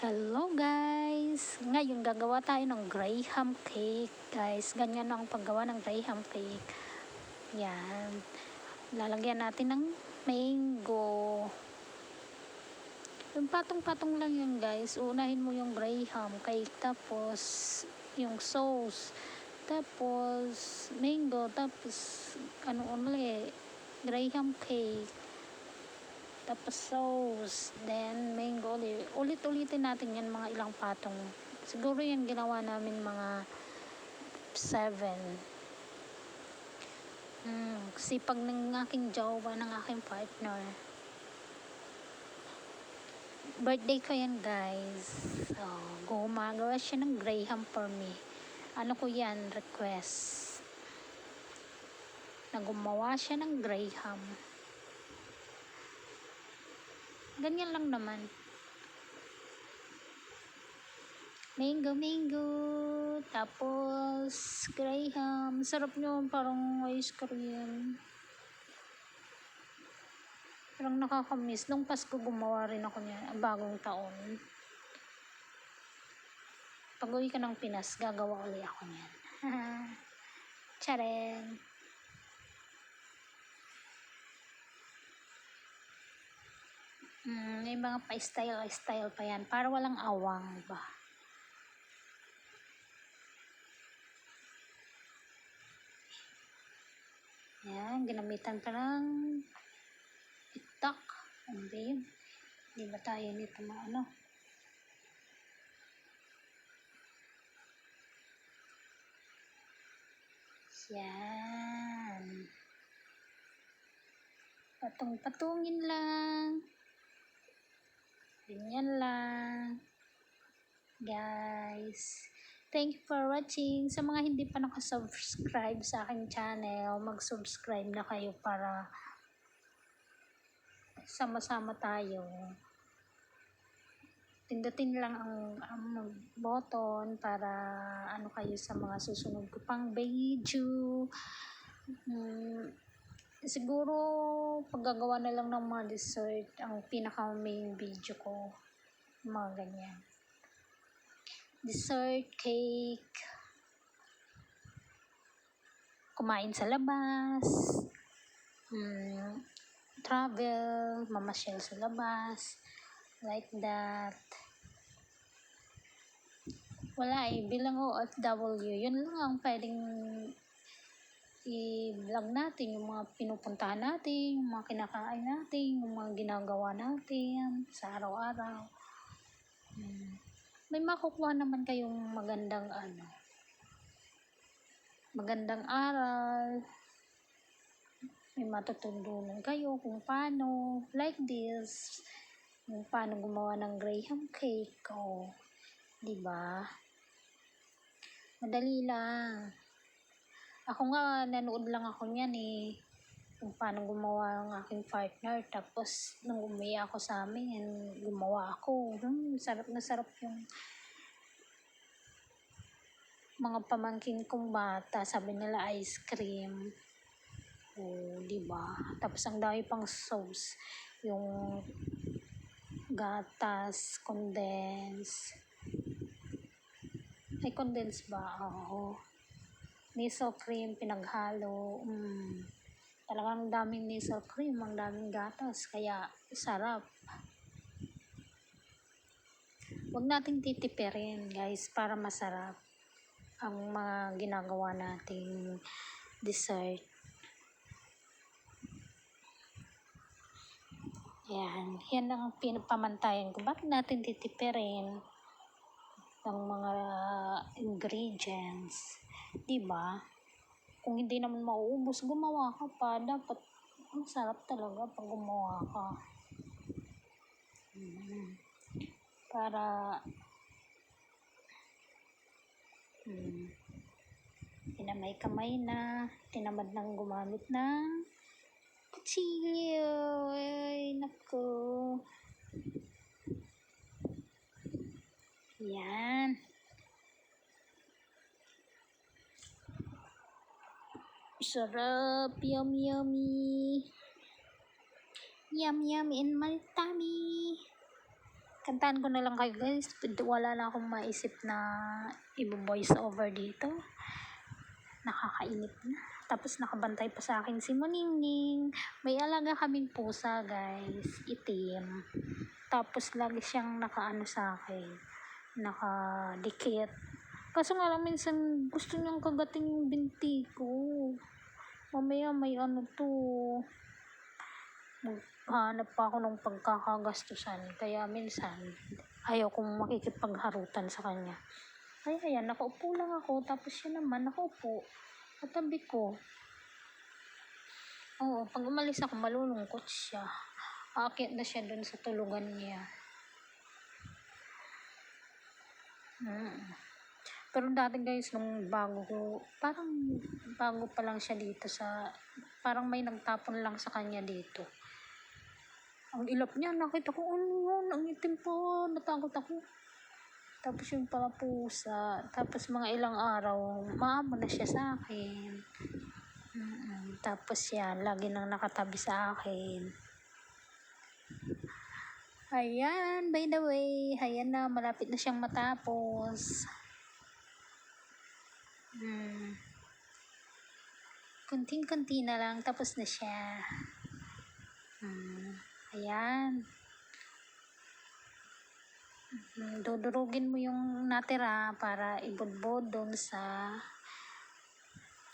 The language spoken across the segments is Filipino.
Hello guys! Ngayon gagawa tayo ng graham cake guys. Ganyan ang paggawa ng graham cake. Yan. Lalagyan natin ng mango. Yung patong-patong lang yun guys. Unahin mo yung graham cake. Tapos yung sauce. Tapos mango. Tapos ano ulit. Graham cake. Tapos sauce, then mango ulit-ulitin natin yan mga ilang patong. Siguro yan ginawa namin mga 7. Sipag ng aking jowa, ng aking partner. Birthday ko yan guys. So, gumagawa siya ng graham for me. Ano ko yan, request. Na gumawa siya ng graham. Ganyan lang naman. Mango. Tapos, graham. Sarap nyo, parang ice cream. Parang nakakamiss. Nung Pasko gumawa rin ako niya, bagong taon. Pag uwi ka ng Pinas, gagawa ulit ako niyan. Tcharing! May mga pa-style pa yan. Para walang awang ba. Yan, ginamitan pa ng itak. Ano ba yun? Di ba tayo nito mga ano? Yan. Patong-patungin lang. Ganyan lang. Guys. Thank you for watching. Sa mga hindi pa nakasubscribe sa aking channel, mag-subscribe na kayo para sama-sama tayo. Pindutin lang ang button para ano kayo sa mga susunod ko pang video. Siguro paggagawa na lang ng mga dessert ang pinaka main video ko. Mga ganyan. Dessert, cake, kumain sa labas, travel, mamasyal sa labas, like that. Wala bilang OFW, yun lang ang pwedeng i-vlog natin, yung mga pinupuntahan natin, yung mga kinakain natin, yung mga ginagawa natin sa araw-araw. May makukuha naman kayong magandang aral, may matutunan kayo kung paano, like this, kung paano gumawa ng graham cake, diba? Madali lang. Ako nga, nanood lang ako niyan kung paano gumawa ang aking partner, tapos nung umuwi ako sa amin, gumawa ako. Sarap na sarap yung mga pamangkin kong bata, sabi nila ice cream. Diba? Tapos ang dami pang sauce, yung gatas, condense. Ay, condense ba? Oo. Miso cream, pinaghalo. Talagang daming miso cream, ang daming gatas, kaya sarap. Huwag natin titipirin, guys, para masarap ang mga ginagawa nating dessert. Yan lang ang pinapamantayan ko. Bakit natin titipirin ng mga ingredients? Diba? Kung hindi naman mauubos, gumawa ka pa. Dapat masarap talaga pag gumawa ka. Para pinamay-kamay na, tinamad nang gumamit ng kutsilyo. Ay, naku. Yan. Sarap. Yummy. Yum and my tummy. Kantahan ko na lang kayo guys, wala na akong maisip na i-voice over dito. Nakakainip na. Tapos nakabantay pa sa akin si Moningning. May alaga kaming pusa guys, itim. Tapos lagi siyang nakaano sa akin, nakadikit. Kaso nga lang minsan gusto niyang kagating yung binti ko. Mamaya may ano to, maghanap pa ako ng pagkakagastusan. Kaya minsan ayaw kong makikipagharutan sa kanya. Ay, ayan, nakaupo lang ako, tapos siya naman nakaupo katabi ko. Oo, pag umalis ako, malulungkot siya. Aakyat na siya dun sa tulugan niya. Pero dati guys, nung parang bago pa lang siya dito parang may nagtapon lang sa kanya dito. Ang ilap niya, nakita ko, ano yun, ang itim po, natakot ako. Tapos yung pala pusa, tapos mga ilang araw, maamo na siya sa akin. Tapos yan, lagi nang nakatabi sa akin. Ayan, by the way, ayan na, malapit na siyang matapos. Kunting-kunti na lang, tapos na siya. Ayan. Dudurugin mo yung natira para ibudbod doon sa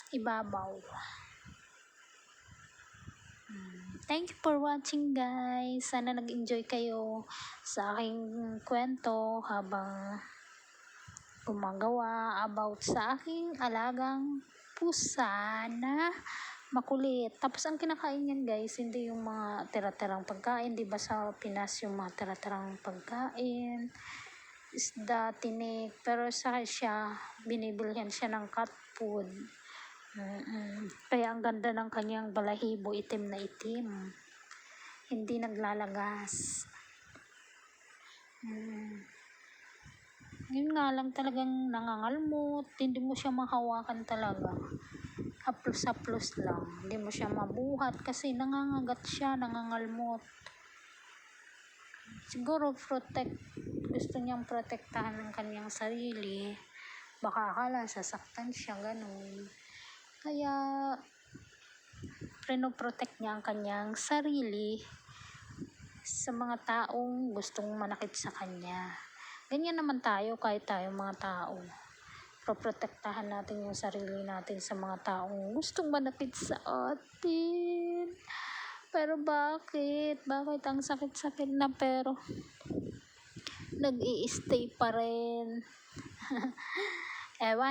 ibabaw. Thank you for watching guys. Sana nag-enjoy kayo sa aking kwento habang gumagawa about sa aking alagang pusa na makulit. Tapos ang kinakain niyan guys, hindi yung mga tira-tirang pagkain. Diba sa Pinas yung mga tira-tirang pagkain, isda, tinik. Pero sa siya, binibilhan siya ng cat food. Kaya ang ganda ng kanyang balahibo, itim na itim. Hindi naglalagas. Yun nga lang, talagang nangangalmot, hindi mo siya mahawakan talaga. Haplos-haplos lang, hindi mo siya mabuhat kasi nangangagat siya, nangangalmot. Siguro gusto niyang protektahan ng kanyang sarili, baka akala sasaktan siya, ganun. Kaya prenoprotect niya ang kanyang sarili sa mga taong gustong manakit sa kanya. Ganyan naman tayo, kahit tayo mga tao. Proprotektahan natin yung sarili natin sa mga taong gustong manakit sa atin. Pero bakit? Bakit ang sakit-sakit na pero nag-i-stay pa rin? Ewan.